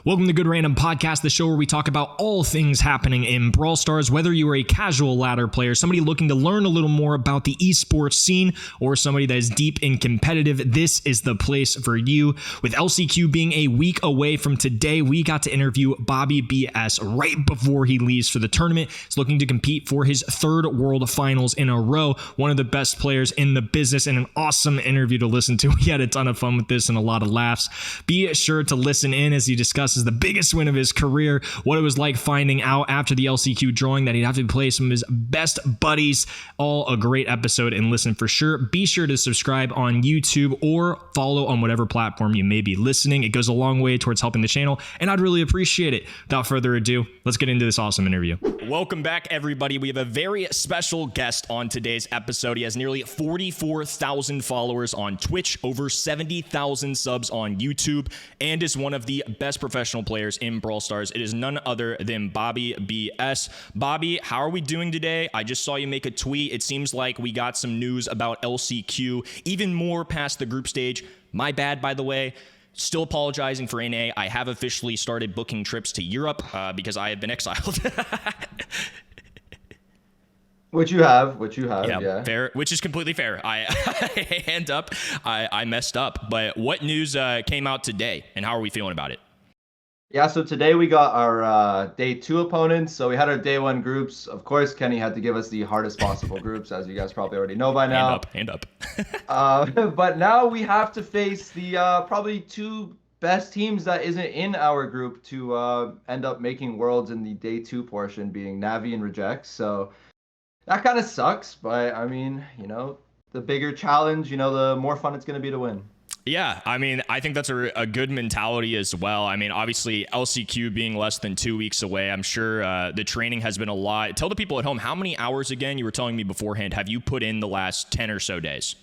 Welcome to Good Random Podcast, the show where we talk about all things happening in Brawl Stars, whether you are a casual ladder player, somebody looking to learn a little more about the esports scene, or somebody that is deep in competitive. This is the place for you. With LCQ being a week away from today, we got to interview BobbyBS right before he leaves for the tournament. He's looking to compete for his third World Finals in a row. One of the best players in the business, and an awesome interview to listen to. We had a ton of fun with this and a lot of laughs. Be sure to listen in as he discusses the biggest win of his career, what it was like finding out after the LCQ drawing that he'd have to play some of his best buddies. All a great episode, and listen for sure. Be sure to subscribe on YouTube or follow on whatever platform you may be listening. It goes a long way towards helping the channel, and I'd really appreciate it. Without further ado, let's get into this awesome interview. Welcome back, everybody. We have a very special guest on today's episode. He has nearly 44,000 followers on Twitch, over 70,000 subs on YouTube, and is one of the best professional players in Brawl Stars. It is none other than BobbyBS. Bobby, how are we doing today? I just saw you make a tweet. It seems like we got some news about LCQ, even more past the group stage. My bad, by the way. Still apologizing for NA. I have officially started booking trips to Europe because I have been exiled. Which you have, yeah. Fair, which is completely fair. I hand up, I messed up. But what news came out today, and how are we feeling about it? Yeah, so today we got our day 2 opponents. So we had our day 1 groups. Of course, Kenny had to give us the hardest possible groups, as you guys probably already know by now. Hand up. But now we have to face the probably 2 best teams that isn't in our group to end up making worlds in the day 2 portion, being Navi and Reject. So that kind of sucks, but I mean, you know, the bigger challenge, you know, the more fun it's going to be to win. Yeah, I mean, I think that's a good mentality as well. I mean, obviously, LCQ being less than 2 weeks away, I'm sure the training has been a lot. Tell the people at home, how many hours, again, you were telling me beforehand, have you put in the last 10 or so days?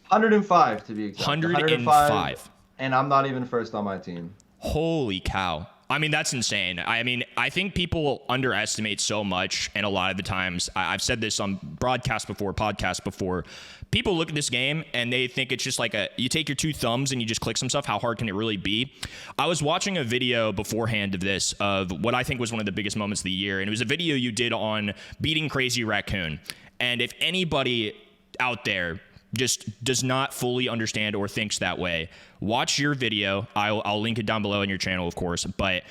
105, to be exact. 105. And I'm not even first on my team. Holy cow. I mean, that's insane. I mean, I think people underestimate so much, and a lot of the times, I've said this on broadcast before, podcast before, people look at this game and they think it's just like you take your 2 thumbs and you just click some stuff. How hard can it really be? I was watching a video beforehand of this, of what I think was one of the biggest moments of the year, and it was a video you did on beating Crazy Raccoon. And if anybody out there just does not fully understand or thinks that way, watch your video. I'll link it down below on your channel, of course, but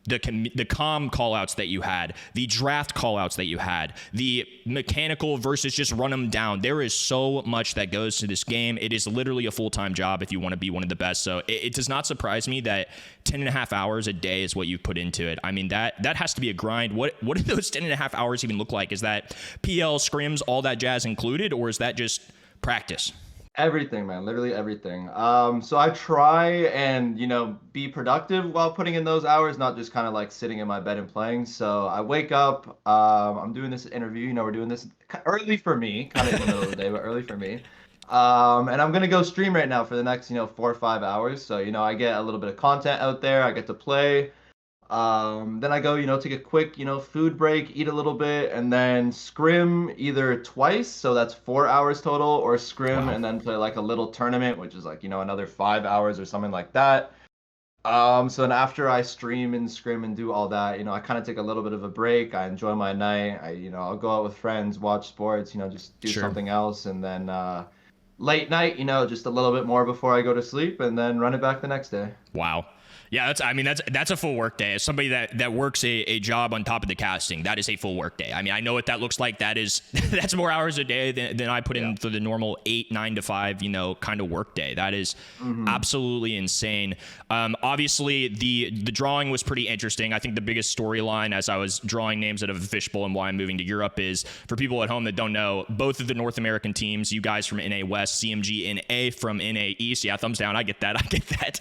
the comm callouts that you had, the draft callouts that you had, the mechanical versus just run them down. There is so much that goes to this game. It is literally a full-time job if you want to be one of the best. So it does not surprise me that 10.5 hours a day is what you've put into it. I mean, that has to be a grind. What do those 10.5 hours even look like? Is that PL, scrims, all that jazz included, or is that just practice? Everything, man, literally everything. So I try and, you know, be productive while putting in those hours, not just kind of like sitting in my bed and playing. So I wake up, I'm doing this interview, you know, we're doing this early for me, kind of in the middle of the day, but early for me. And I'm gonna go stream right now for the next, you know, 4 or 5 hours. So, you know, I get a little bit of content out there, I get to play. Then I go, you know, take a quick, you know, food break, eat a little bit, and then scrim either twice, so that's 4 hours total, or scrim and then play like a little tournament, which is like, you know, another 5 hours or something like that. So then after I stream and scrim and do all that, you know, I kind of take a little bit of a break. I enjoy my night. I'll go out with friends, watch sports, you know, just do something else, and then late night, you know, just a little bit more before I go to sleep, and then run it back the next day. Wow. Yeah, that's a full work day. As somebody that works a job on top of the casting, that is a full work day. I mean, I know what that looks like. That's more hours a day than I put in for the normal 8, 9 to 5, you know, kind of work day. That is absolutely insane. Obviously, the drawing was pretty interesting. I think the biggest storyline as I was drawing names out of a fishbowl and why I'm moving to Europe is, for people at home that don't know, both of the North American teams, you guys from NA West, CMG NA from NA East. Yeah, thumbs down. I get that.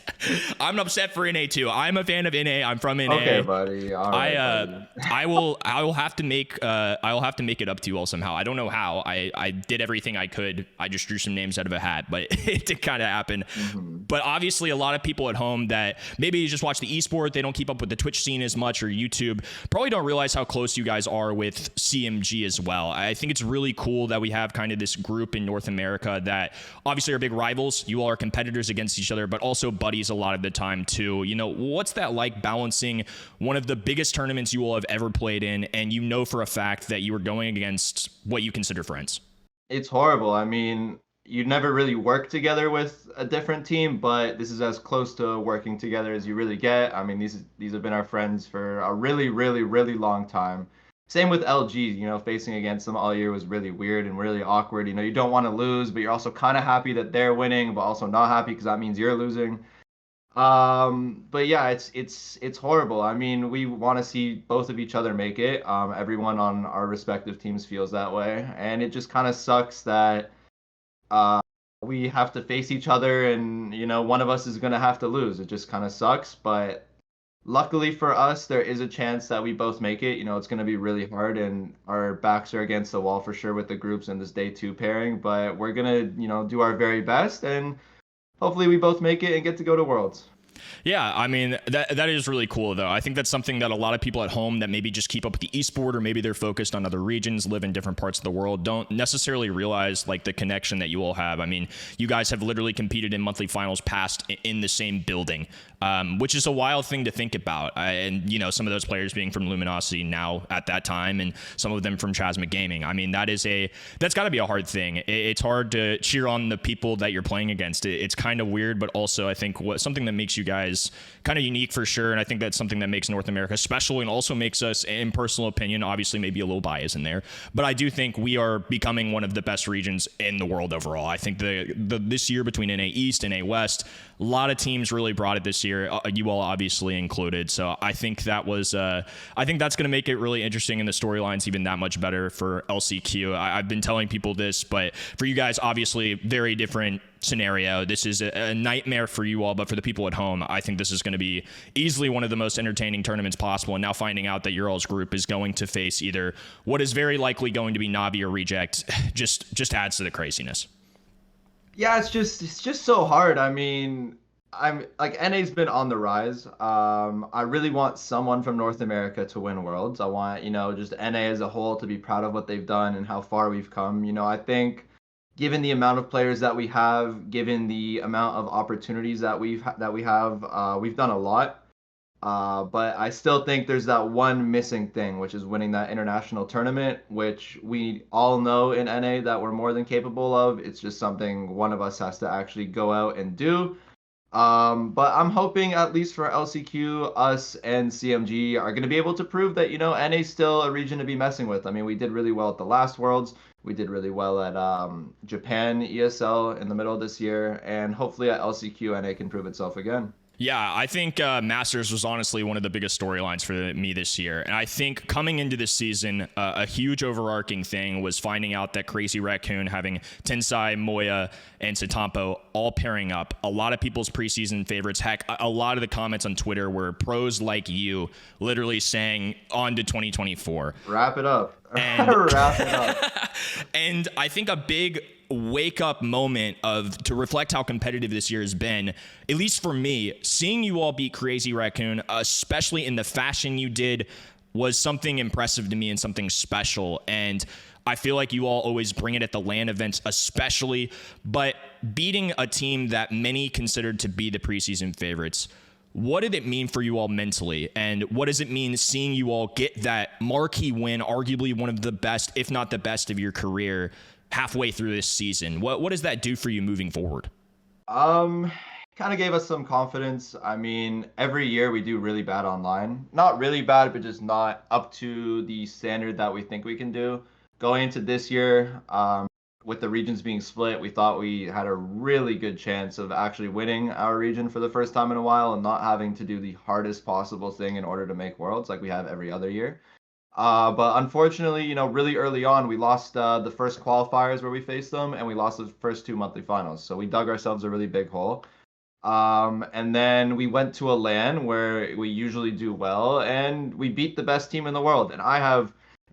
I'm upset for NA too. I'm a fan of NA. I'm from NA. Okay, buddy. All right, buddy. I will have to make it up to you all somehow. I don't know how. I did everything I could. I just drew some names out of a hat, but it did kind of happen. But obviously, a lot of people at home that maybe just watch the esport, they don't keep up with the Twitch scene as much, or YouTube, probably don't realize how close you guys are with CMG as well. I think it's really cool that we have kind of this group in North America that obviously are big rivals. You all are competitors against each other, but also buddies a lot of the time too. school. You know, what's that like balancing one of the biggest tournaments you all have ever played in, and you know for a fact that you were going against what you consider friends? It's horrible. I mean, you never really work together with a different team, but this is as close to working together as you really get. I mean, these have been our friends for a really, really, really long time. Same with LG, you know, facing against them all year was really weird and really awkward. You know, you don't want to lose, but you're also kind of happy that they're winning, but also not happy because that means you're losing. But yeah, it's horrible. I mean, we want to see both of each other make it. Everyone on our respective teams feels that way, and it just kind of sucks that uh, we have to face each other, and you know, one of us is gonna have to lose. It just kind of sucks, but luckily for us, there is a chance that we both make it. You know, it's gonna be really hard, and our backs are against the wall for sure with the groups in this day two pairing. But we're gonna, you know, do our very best, and hopefully we both make it and get to go to Worlds. Yeah, I mean, that is really cool, though. I think that's something that a lot of people at home that maybe just keep up with the esport, or maybe they're focused on other regions, live in different parts of the world, don't necessarily realize like the connection that you all have. I mean, you guys have literally competed in monthly finals past in the same building, which is a wild thing to think about. And, you know, some of those players being from Luminosity now at that time, and some of them from Chasma Gaming. I mean, that's got to be a hard thing. It's hard to cheer on the people that you're playing against. It's kind of weird, but also I think something that makes you guys kind of unique for sure. And I think that's something that makes North America special, and also makes us, in personal opinion, obviously maybe a little bias in there, but I do think we are becoming one of the best regions in the world overall. I think this year between NA East and NA West, a lot of teams really brought it this year, you all obviously included. So I think that's going to make it really interesting, and the storylines even that much better for LCQ. I've been telling people this, but for you guys, obviously very different scenario. This is a nightmare for you all, but for the people at home, I think this is going to be easily one of the most entertaining tournaments possible. And now finding out that your all's group is going to face either what is very likely going to be Navi or Reject just adds to the craziness. Yeah, it's just so hard. I mean, I'm like NA's been on the rise. I really want someone from North America to win Worlds. I want, you know, just NA as a whole to be proud of what they've done and how far we've come. You know, I think given the amount of players that we have, given the amount of opportunities that we have, we've done a lot. But I still think there's that one missing thing, which is winning that international tournament, which we all know in NA that we're more than capable of. It's just something one of us has to actually go out and do. But I'm hoping, at least for LCQ, us and CMG are going to be able to prove that, you know, NA is still a region to be messing with. I mean, we did really well at the last Worlds. We did really well at Japan ESL in the middle of this year. And hopefully at LCQ, NA can prove itself again. Yeah, I think Masters was honestly one of the biggest storylines for me this year. And I think coming into this season, a huge overarching thing was finding out that Crazy Raccoon having Tensai, Moya, and Satampo all pairing up. A lot of people's preseason favorites. Heck, a lot of the comments on Twitter were pros like you literally saying on to 2024. Wrap it up. And, Wrap it up. And I think a big wake up moment to reflect how competitive this year has been, at least for me, seeing you all beat Crazy Raccoon, especially in the fashion you did, was something impressive to me and something special. And I feel like you all always bring it at the LAN events, especially, but beating a team that many considered to be the preseason favorites, what did it mean for you all mentally? And what does it mean seeing you all get that marquee win, arguably one of the best, if not the best of your career, halfway through this season? What does that do for you moving forward? Kind of gave us some confidence. I mean, every year we do really bad online. Not really bad, but just not up to the standard that we think we can do. Going into this year, with the regions being split, we thought we had a really good chance of actually winning our region for the first time in a while and not having to do the hardest possible thing in order to make Worlds like we have every other year. But unfortunately, you know, really early on, we lost the first qualifiers where we faced them, and we lost the first two monthly finals. So we dug ourselves a really big hole. And then we went to a LAN where we usually do well, and we beat the best team in the world.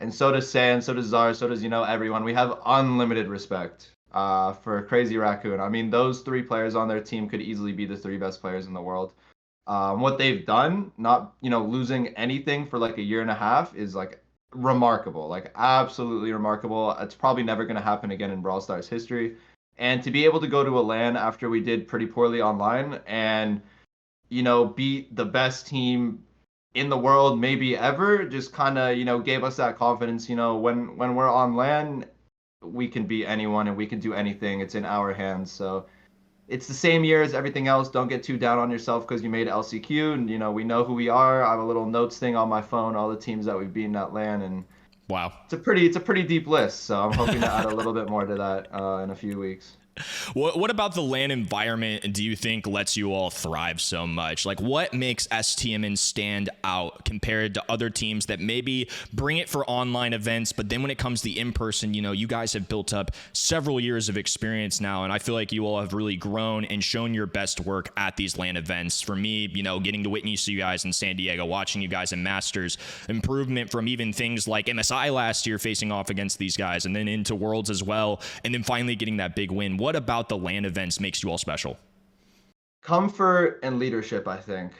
And so does San, so does Zar, so does, you know, everyone. We have unlimited respect for Crazy Raccoon. I mean, those three players on their team could easily be the three best players in the world. What they've done, not, you know, losing anything for like a year and a half, is like remarkable, like absolutely remarkable. It's probably never going to happen again in Brawl Stars history. And to be able to go to a LAN after we did pretty poorly online and beat the best team in the world, maybe ever, just kind of, gave us that confidence, when we're on LAN, we can beat anyone and we can do anything. It's in our hands. So it's the same year as everything else. Don't get too down on yourself because you made LCQ, and we know who we are. I have a little notes thing on my phone, all the teams that we've beaten at LAN, and Wow. it's a pretty deep list. So I'm hoping to add a little bit more to that in a few weeks. What about the LAN environment do you think lets you all thrive so much? Like, what makes STMN stand out compared to other teams that maybe bring it for online events, but then when it comes to in-person, you guys have built up several years of experience now, and I feel like you all have really grown and shown your best work at these LAN events. For me, getting to witness you guys in San Diego, watching you guys in Masters, improvement from even things like MSI last year facing off against these guys, and then into Worlds as well, and then finally getting that big win. What about the LAN events makes you all special? Comfort and leadership, I think.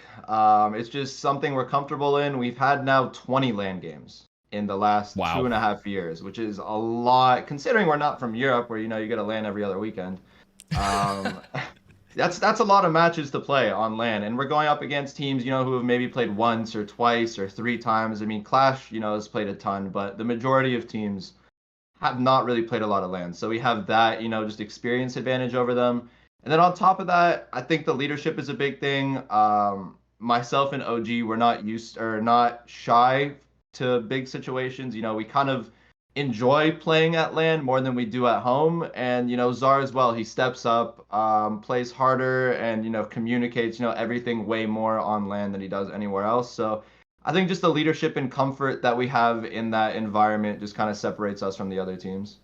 It's just something we're comfortable in. We've had now 20 LAN games in the last 2.5 years, which is a lot considering we're not from Europe where, you get a LAN every other weekend. That's a lot of matches to play on LAN, and we're going up against teams, who have maybe played once or twice or 3 times. I mean, Clash, has played a ton, but the majority of teams have not really played a lot of LAN. So we have that, just experience advantage over them. And then on top of that, I think the leadership is a big thing. Myself and OG, we're not shy to big situations. We kind of enjoy playing at LAN more than we do at home. And, Zar as well, he steps up, plays harder, and, communicates, everything way more on LAN than he does anywhere else. So I think just the leadership and comfort that we have in that environment just kind of separates us from the other teams.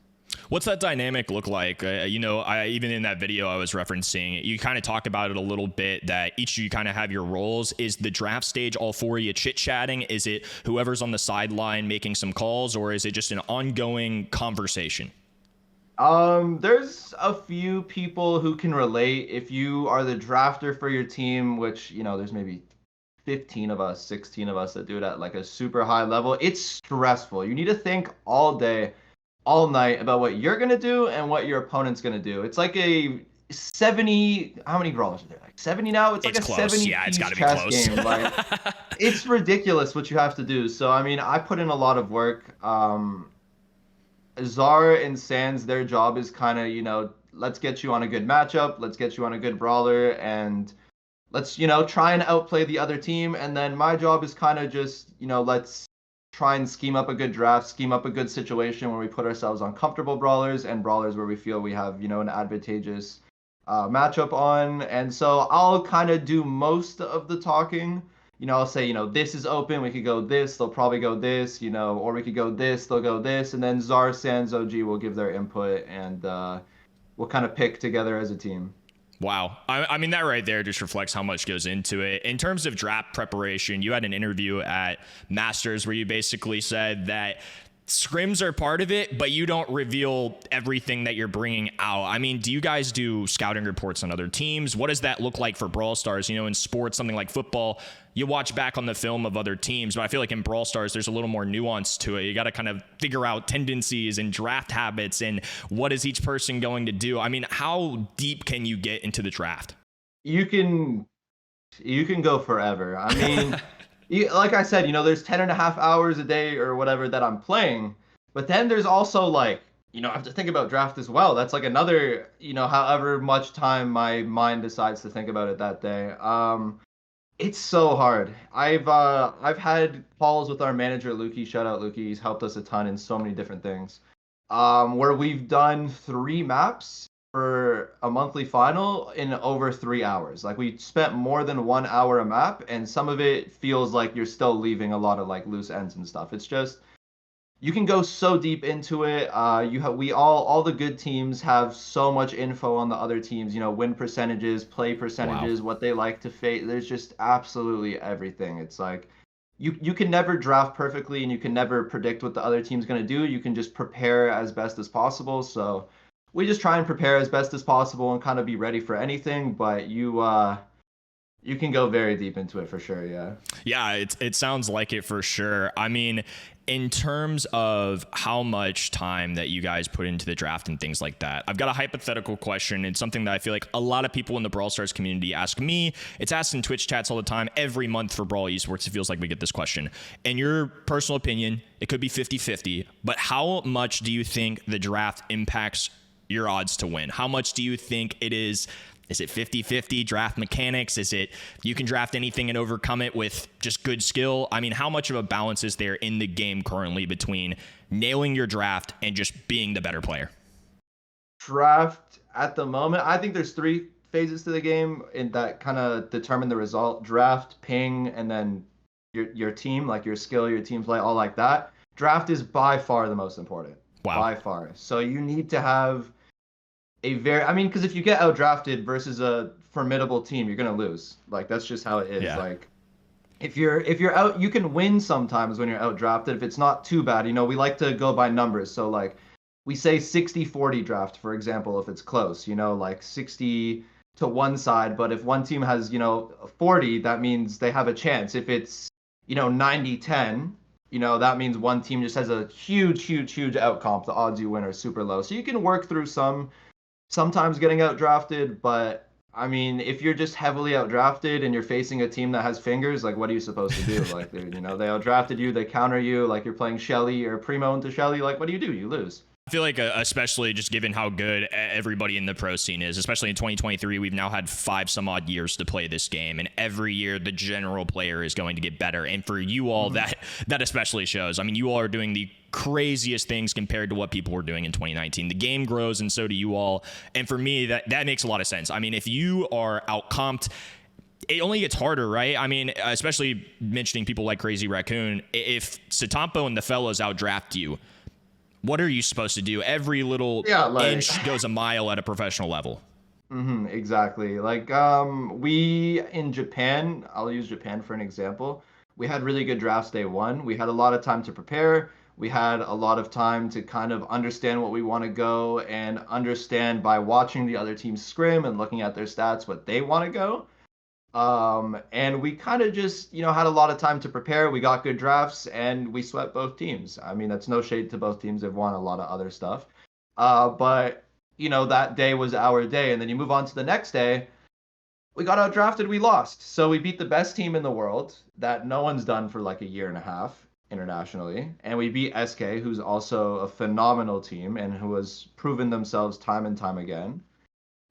What's that dynamic look like? Even in that video I was referencing, you kind of talk about it a little bit that each of you kind of have your roles. Is the draft stage all 4 of you chit-chatting? Is it whoever's on the sideline making some calls, or is it just an ongoing conversation? There's a few people who can relate. If you are the drafter for your team, which, there's maybe 15 of us, 16 of us that do it at like a super high level, it's stressful. You need to think all day, all night about what you're going to do and what your opponent's going to do. It's like a 70, how many brawlers are there? Like 70 now? It's like a close. 70 Yeah, it's gotta be chess close. game. Like, it's ridiculous what you have to do. So, I mean, I put in a lot of work. Zara and Sans, their job is kind of, let's get you on a good matchup. Let's get you on a good brawler, and let's, try and outplay the other team. And then my job is kind of just, let's try and scheme up a good draft, scheme up a good situation where we put ourselves on comfortable brawlers and brawlers where we feel we have, an advantageous matchup on. And so I'll kind of do most of the talking. I'll say, this is open, we could go this, they'll probably go this, or we could go this, they'll go this. And then Zar, Sans, OG will give their input, and we'll kind of pick together as a team. Wow. I mean, that right there just reflects how much goes into it. In terms of draft preparation, you had an interview at Masters where you basically said that scrims are part of it, but you don't reveal everything that you're bringing out. I mean, do you guys do scouting reports on other teams? What does that look like for Brawl Stars? In sports, something like football, you watch back on the film of other teams, but I feel like in Brawl Stars, there's a little more nuance to it. You got to kind of figure out tendencies and draft habits and what is each person going to do. I mean, how deep can you get into the draft? You can go forever. I mean, like I said, there's 10.5 hours a day or whatever that I'm playing, but then there's also like, I have to think about draft as well. That's like another, however much time my mind decides to think about it that day. It's so hard. I've had calls with our manager, Lukey. Shout out Lukey. He's helped us a ton in so many different things. Where we've done 3 maps for a monthly final in over 3 hours. Like, we spent more than 1 hour a map, and some of it feels like you're still leaving a lot of like loose ends and stuff. It's just, you can go so deep into it. All the good teams have so much info on the other teams, win percentages, play percentages, what they like to face. There's just absolutely everything. It's like, you can never draft perfectly, and you can never predict what the other team's going to do. You can just prepare as best as possible. So we just try and prepare as best as possible and kind of be ready for anything. But you you can go very deep into it for sure. Yeah. Yeah, it sounds like it for sure. I mean, in terms of how much time that you guys put into the draft and things like that, I've got a hypothetical question. It's something that I feel like a lot of people in the Brawl Stars community ask me. It's asked in Twitch chats all the time. Every month for Brawl Esports, it feels like we get this question. In your personal opinion, it could be 50-50, but how much do you think the draft impacts your odds to win? How much do you think it is? Is it 50-50 draft mechanics? Is it you can draft anything and overcome it with just good skill? I mean, how much of a balance is there in the game currently between nailing your draft and just being the better player? Draft at the moment, I think there's 3 phases to the game and that kind of determine the result. Draft, ping, and then your team, like your skill, your team play, all like that. Draft is by far the most important. Wow. By far. So you need to have I mean, because if you get outdrafted versus a formidable team, you're gonna lose. Like that's just how it is. Yeah. Like if you're out, you can win sometimes when you're outdrafted if it's not too bad. You know, we like to go by numbers. So like we say 60-40 draft, for example, if it's close. You know, like 60 to one side. But if one team has 40, that means they have a chance. If it's 90-10. That means one team just has a huge outcomp. The odds you win are super low. So you can work through sometimes getting outdrafted, but I mean, if you're just heavily outdrafted and you're facing a team that has fingers, like what are you supposed to do? Like they outdrafted you, they counter you, like you're playing Shelly or Primo into Shelly, like what do? You lose. I feel like especially just given how good everybody in the pro scene is, especially in 2023, we've now had 5 some odd years to play this game, and every year the general player is going to get better. And for you all, that especially shows. I mean, you all are doing the craziest things compared to what people were doing in 2019. The game grows, and so do you all. And for me, that makes a lot of sense. I mean, if you are outcomped, it only gets harder, right? I mean, especially mentioning people like Crazy Raccoon. If Satampo and the fellows outdraft you, what are you supposed to do? Every little inch goes a mile at a professional level. Exactly. Like we in Japan, I'll use Japan for an example. We had really good drafts day one. We had a lot of time to prepare. We had a lot of time to kind of understand what we want to go and understand by watching the other team scrim and looking at their stats what they want to go. And we kind of just, had a lot of time to prepare. We got good drafts and we swept both teams. I mean, that's no shade to both teams. They've won a lot of other stuff. But, that day was our day. And then you move on to the next day. We got outdrafted. We lost. So we beat the best team in the world that no one's done for like a year and a half internationally. And we beat SK, who's also a phenomenal team and who has proven themselves time and time again.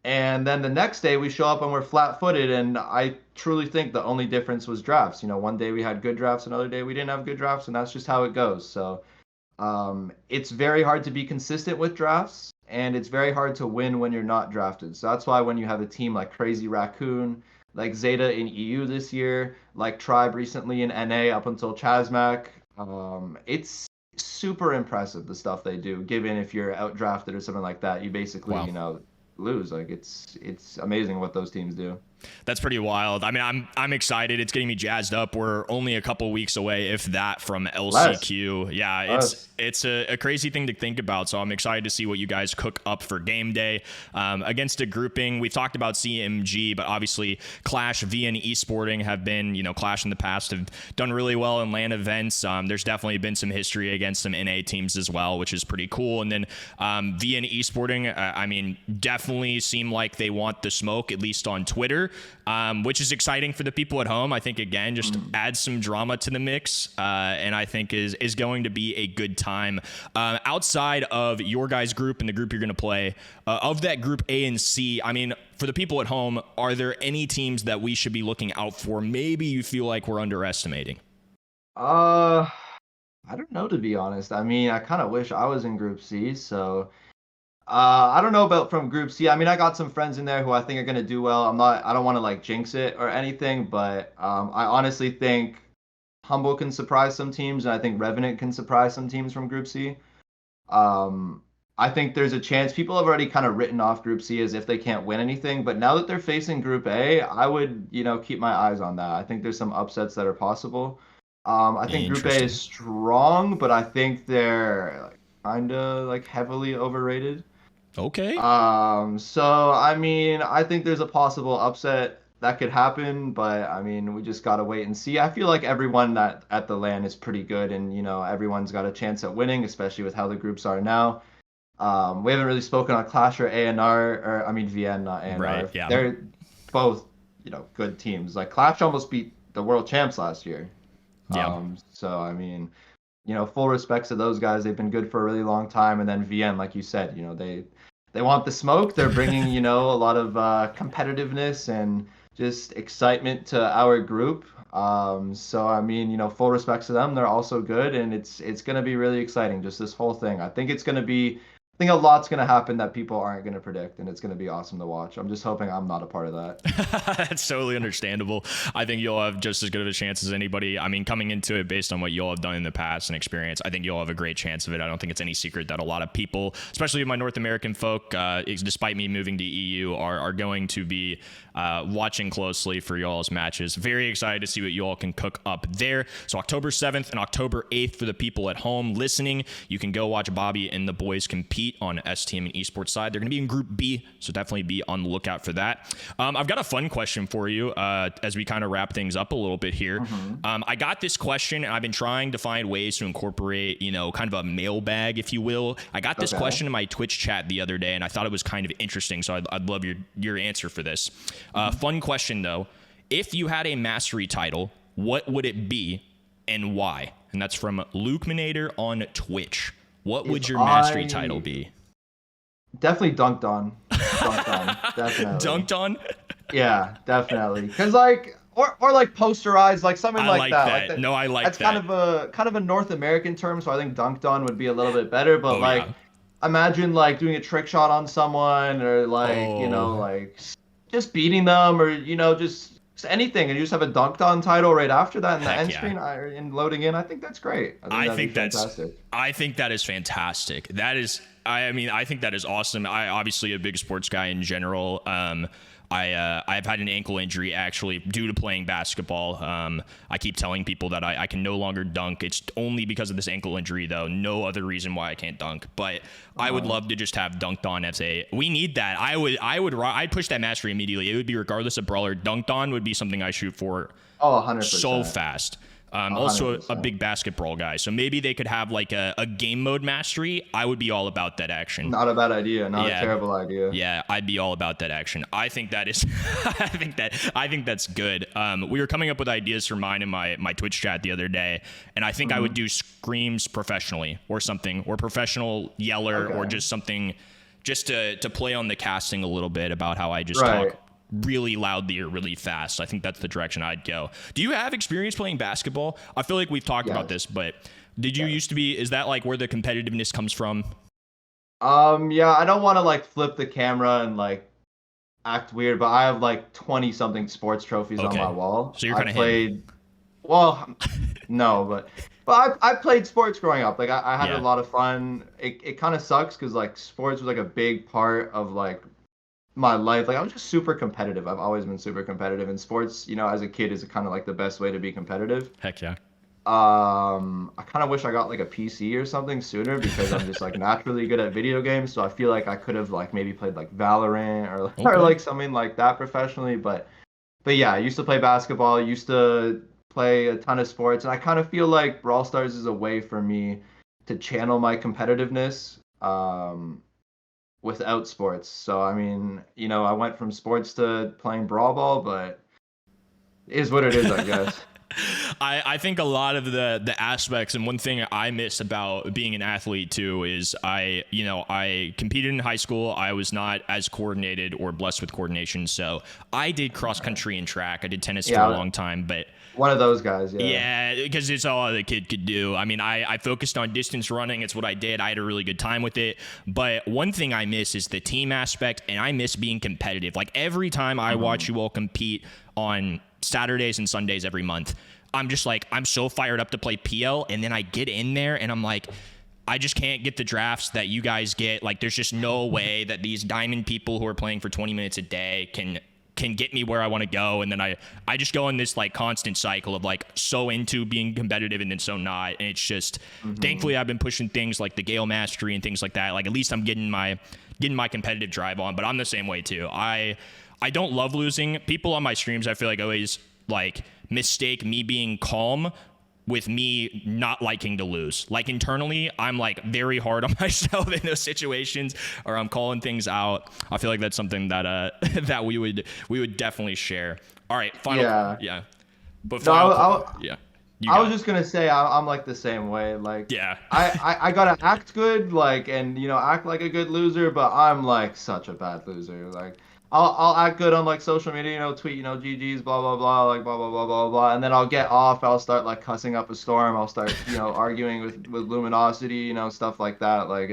And then the next day we show up and we're flat-footed, and I truly think the only difference was drafts. One day we had good drafts, another day we didn't have good drafts, and that's just how it goes. So it's very hard to be consistent with drafts, and it's very hard to win when you're not drafted. So that's why when you have a team like Crazy Raccoon, like Zeta in EU this year, like Tribe recently in NA up until Chazmac, it's super impressive the stuff they do, given if you're outdrafted or something like that. You basically, lose. Like it's amazing what those teams do. That's pretty wild. I mean, I'm excited. It's getting me jazzed up. We're only a couple weeks away, if that, from LCQ. Yeah, it's a crazy thing to think about. So I'm excited to see what you guys cook up for Gameday against a grouping. We talked about CMG, but obviously Clash, VN Esporting have been, Clash in the past have done really well in LAN events. There's definitely been some history against some NA teams as well, which is pretty cool. And then VN Esporting, I mean, definitely seem like they want the smoke, at least on Twitter. Which is exciting for the people at home. I think, again, just adds some drama to the mix, and I think is going to be a good time. Outside of your guys' group and the group you're going to play, of that group A and C, I mean, for the people at home, are there any teams that we should be looking out for? Maybe you feel like we're underestimating. I don't know, to be honest. I mean, I kind of wish I was in Group C, so... I don't know about from Group C. I mean, I got some friends in there who I think are going to do well. I don't want to like jinx it or anything, but I honestly think Humble can surprise some teams, and I think Revenant can surprise some teams from Group C. I think there's a chance. People have already kind of written off Group C as if they can't win anything, but now that they're facing Group A, I would, keep my eyes on that. I think there's some upsets that are possible. I think Group A is strong, but I think they're kind of like heavily overrated. Okay. So I mean, I think there's a possible upset that could happen, but I mean, we just gotta wait and see. I feel like everyone that at the LAN is pretty good, and everyone's got a chance at winning, especially with how the groups are now. We haven't really spoken on Clash or ANR, or I mean VN, not ANR. Right, yeah. They're both, good teams. Like Clash almost beat the world champs last year. Yeah. So I mean, full respects to those guys. They've been good for a really long time. And then VN, like you said, they want the smoke. They're bringing, a lot of competitiveness and just excitement to our group. So I mean, full respects to them. They're also good, and it's gonna be really exciting. Just this whole thing. I think a lot's gonna happen that people aren't gonna predict, and it's gonna be awesome to watch. I'm just hoping I'm not a part of that. That's totally understandable. I think you'll have just as good of a chance as anybody. I mean, coming into it based on what you'll have done in the past and experience, I think you'll have a great chance of it. I don't think it's any secret that a lot of people, especially my North American folk, despite me moving to EU, are going to be watching closely for y'all's matches. Very excited to see what you all can cook up there. So October 7th and October 8th for the people at home listening, you can go watch Bobby and the boys compete on STMN Esports side. They're going to be in Group B, so definitely be on the lookout for that. I've got a fun question for you as we kind of wrap things up a little bit here. I got this question, and I've been trying to find ways to incorporate, kind of a mailbag, if you will. I got this question in my Twitch chat the other day, and I thought it was kind of interesting, so I'd love your answer for this. Fun question, though. If you had a mastery title, what would it be and why? And that's from Luke Minator on Twitch. What would your mastery title be? Definitely dunked on. Definitely. Dunked on? Yeah, definitely. Because or like posterized, like something like that. Like no, I like that's that. That's kind of a North American term, so I think dunked on would be a little bit better. But imagine like doing a trick shot on someone, or like just beating them, or just anything, and you just have a dunked on title right after that in the end screen and loading in. I think that's great. I think that's fantastic. I think that is fantastic. That is, I mean, I think that is awesome. I obviously a big sports guy in general. I've had an ankle injury actually due to playing basketball. I keep telling people that I can no longer dunk. It's only because of this ankle injury, though. No other reason why I can't dunk. But I would love to just have dunked on FA. We need that. I'd push that mastery immediately. It would be regardless of brawler. Dunked on would be something I shoot for. 100%. So fast. Also a big basketball guy. So maybe they could have like a game mode mastery. I would be all about that action. Not a bad idea. Not a terrible idea. Yeah, I'd be all about that action. I think that is I think that's good. We were coming up with ideas for mine in my Twitch chat the other day, and I think I would do screams professionally or something, or professional yeller, or just something just to play on the casting a little bit about how I just talk really loudly or really fast. I think that's the direction I'd go. Do you have experience playing basketball? I feel like we've talked about this, but did you used to be, is that like where the competitiveness comes from? Yeah, I don't want to like flip the camera and like act weird, but I have like 20 something sports trophies on my wall. So you're kind of played, well, no, but I played sports growing up. Like I had a lot of fun. It kind of sucks because like sports was like a big part of like my life. Like I was just super competitive. I've always been super competitive, and sports, as a kid is kind of like the best way to be competitive. Heck yeah. I kind of wish I got like a PC or something sooner, because I'm just like naturally good at video games. So I feel like I could have like maybe played like Valorant or like something like that professionally. But yeah, I used to play basketball, used to play a ton of sports, and I kind of feel like Brawl Stars is a way for me to channel my competitiveness without sports. So I mean, I went from sports to playing Brawl Ball, but it is what it is, I guess. I think a lot of the aspects, and one thing I miss about being an athlete too is I competed in high school. I was not as coordinated or blessed with coordination, so I did cross country and track. I did tennis for a long time, but one of those guys, yeah, because it's all the kid could do. I mean, I focused on distance running. It's what I did. I had a really good time with it. But one thing I miss is the team aspect, and I miss being competitive. Like every time I watch you all compete on Saturdays and Sundays every month, I'm just like, I'm so fired up to play PL, and then I get in there and I'm like, I just can't get the drafts that you guys get. Like there's just no way that these diamond people who are playing for 20 minutes a day can get me where I want to go. And then I just go in this like constant cycle of like so into being competitive and then so not. And it's just, thankfully I've been pushing things like the Gale Mastery and things like that. Like at least I'm getting my competitive drive on, but I'm the same way too. I I don't love losing. People on my streams, I feel like always like mistake me being calm with me not liking to lose. Like internally, I'm like very hard on myself in those situations, or I'm calling things out. I feel like that's something that that we would definitely share. All right, final. Yeah. But yeah. I was just gonna say I'm like the same way. Like, yeah, I gotta act good, like, and act like a good loser, but I'm like such a bad loser. Like, I'll act good on like social media, tweet, GG's, blah blah blah, like blah blah blah blah blah, and then I'll get off. I'll start like cussing up a storm. I'll start arguing with Luminosity, stuff like that. Like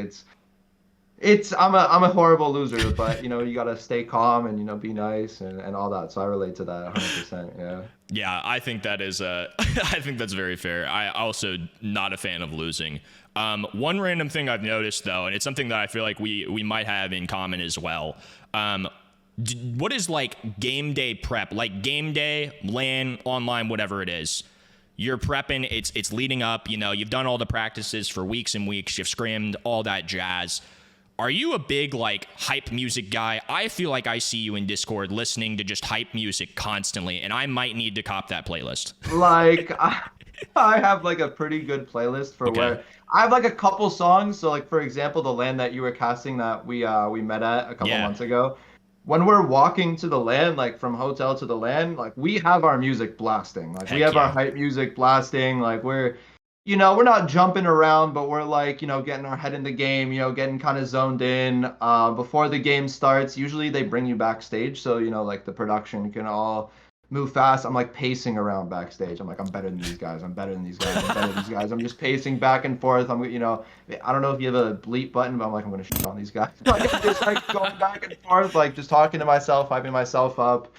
I'm a horrible loser, but you gotta stay calm and be nice and all that. So I relate to that 100%. Yeah. Yeah, I think that is I think that's very fair. I also not a fan of losing. One random thing I've noticed though, and it's something that I feel like we might have in common as well. What is like game day prep? Like game day, LAN, online, whatever it is. You're prepping, it's leading up, you've done all the practices for weeks and weeks, you've scrimmed, all that jazz. Are you a big like hype music guy? I feel like I see you in Discord listening to just hype music constantly, and I might need to cop that playlist. Like I have like a pretty good playlist for where I have like a couple songs. So like for example, the LAN that you were casting that we met at a couple months ago. When we're walking to the LAN, like from hotel to the LAN, like we have our music blasting. Like we have our hype music blasting. Like we're not jumping around, but we're like, getting our head in the game, getting kind of zoned in. Before the game starts, usually they bring you backstage. So, like the production can all move fast. I'm like pacing around backstage. I'm like, I'm better than these guys. I'm better than these guys. I'm better than these guys. I'm just pacing back and forth. I don't know if you have a bleep button, but I'm like, I'm going to shit on these guys. Like, I'm just like going back and forth, like just talking to myself, hyping myself up.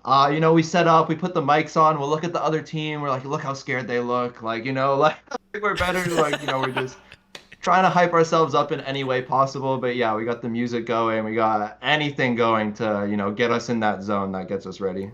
We set up, we put the mics on, we'll look at the other team, we're like, look how scared they look, like, like we're better, like, we're just trying to hype ourselves up in any way possible. But yeah, we got the music going, we got anything going to, get us in that zone that gets us ready.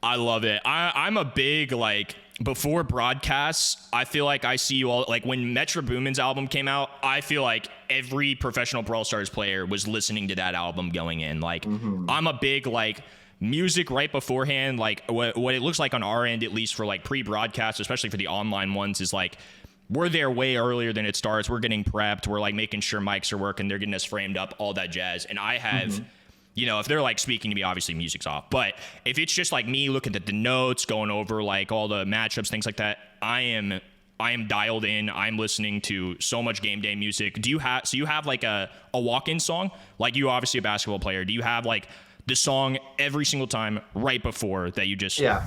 I love it. I'm a big, like, before broadcasts, I feel like I see you all, like when Metro Boomin's album came out, I feel like every professional Brawl Stars player was listening to that album going in. Like, I'm a big, like, music right beforehand, like what it looks like on our end, at least for like pre-broadcast, especially for the online ones, is like we're there way earlier than it starts. We're getting prepped. We're like making sure mics are working. They're getting us framed up, all that jazz. And I have, if they're like speaking to me, obviously music's off. But if it's just like me looking at the notes, going over like all the matchups, things like that, I am dialed in. I'm listening to so much game day music. You have like a walk-in song? Like you obviously a basketball player. Do you have like the song every single time right before that you just yeah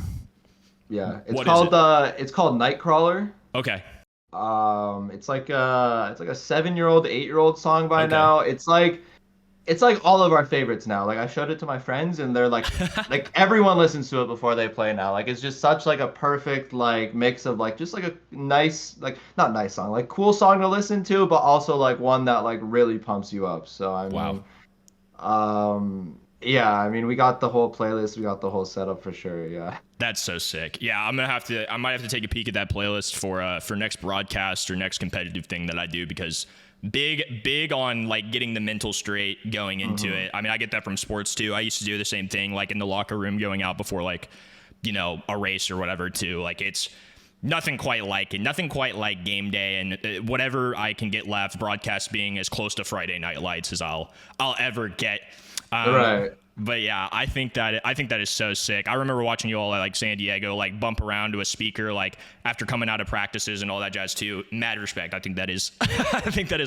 it's called Nightcrawler. Okay. It's like a 7-year-old 8-year-old song by now. It's like all of our favorites now. Like I showed it to my friends and they're like like everyone listens to it before they play now. Like it's just such like a perfect like mix of like just like a nice, like not nice song, like cool song to listen to, but also like one that like really pumps you up. So I mean yeah, I mean, we got the whole playlist, we got the whole setup for sure. Yeah, that's so sick. Yeah, I might have to take a peek at that playlist for next broadcast or next competitive thing that I do, because big on like getting the mental straight going into it. I mean, I get that from sports too. I used to do the same thing, like in the locker room, going out before like a race or whatever too. Like it's nothing quite like it. Nothing quite like game day and whatever I can get left. Broadcast being as close to Friday Night Lights as I'll ever get. Right. But yeah, I think that is so sick. I remember watching you all at like San Diego, like bump around to a speaker, like after coming out of practices and all that jazz too. Mad respect. I think that is,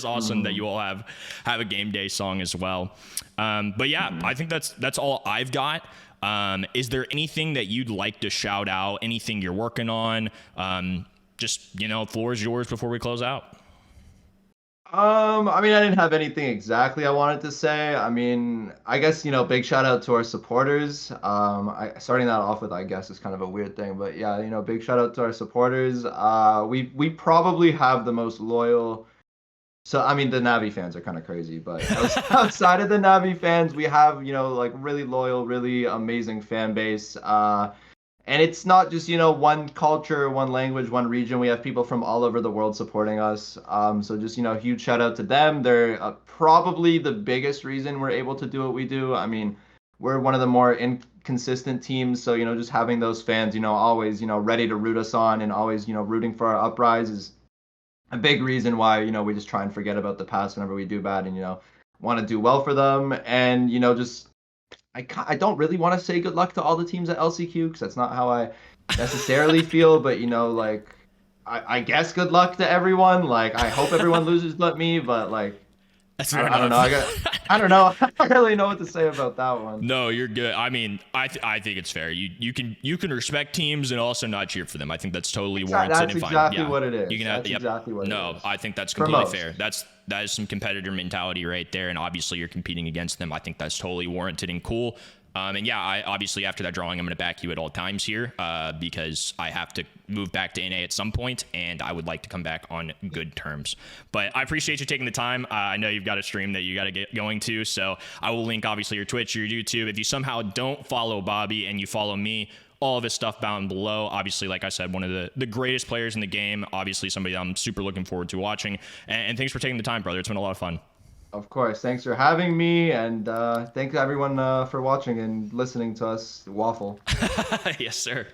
awesome that you all have a game day song as well. But yeah, I think that's all I've got. Is there anything that you'd like to shout out? Anything you're working on? Just, floor is yours before we close out. I mean, I didn't have anything exactly I wanted to say. I mean, I guess, big shout out to our supporters. Starting that off with, I guess, is kind of a weird thing, but yeah, big shout out to our supporters. We probably have the most loyal. So, I mean, the Navi fans are kind of crazy, but outside of the Navi fans, we have, like really loyal, really amazing fan base. And it's not just, one culture, one language, one region. We have people from all over the world supporting us. So just, huge shout out to them. They're probably the biggest reason we're able to do what we do. I mean, we're one of the more inconsistent teams. So, just having those fans, always, ready to root us on and always, rooting for our uprise is a big reason why, we just try and forget about the past whenever we do bad and, want to do well for them. And, just I don't really want to say good luck to all the teams at LCQ because that's not how I necessarily feel. But, like, I guess good luck to everyone. Like, I hope everyone loses but me. But, like, That's I don't know. I don't know. I don't really know what to say about that one. No, you're good. I mean, I think it's fair. You can respect teams and also not cheer for them. I think that's totally warranted That's and fine. exactly Yeah. what it is. You can That's yep. exactly what it No, is. I think that's For completely most. fair. That is some competitor mentality right there, and obviously you're competing against them. I think that's totally warranted and cool. And yeah, I obviously after that drawing, I'm going to back you at all times here because I have to move back to NA at some point, and I would like to come back on good terms. But I appreciate you taking the time. I know you've got a stream that you got to get going to, so I will link obviously your Twitch, your YouTube. If you somehow don't follow Bobby and you follow me, all of his stuff down below. Obviously, like I said, one of the greatest players in the game. Obviously, somebody I'm super looking forward to watching. And thanks for taking the time, brother. It's been a lot of fun. Of course. Thanks for having me, and thanks everyone for watching and listening to us waffle. Yes, sir.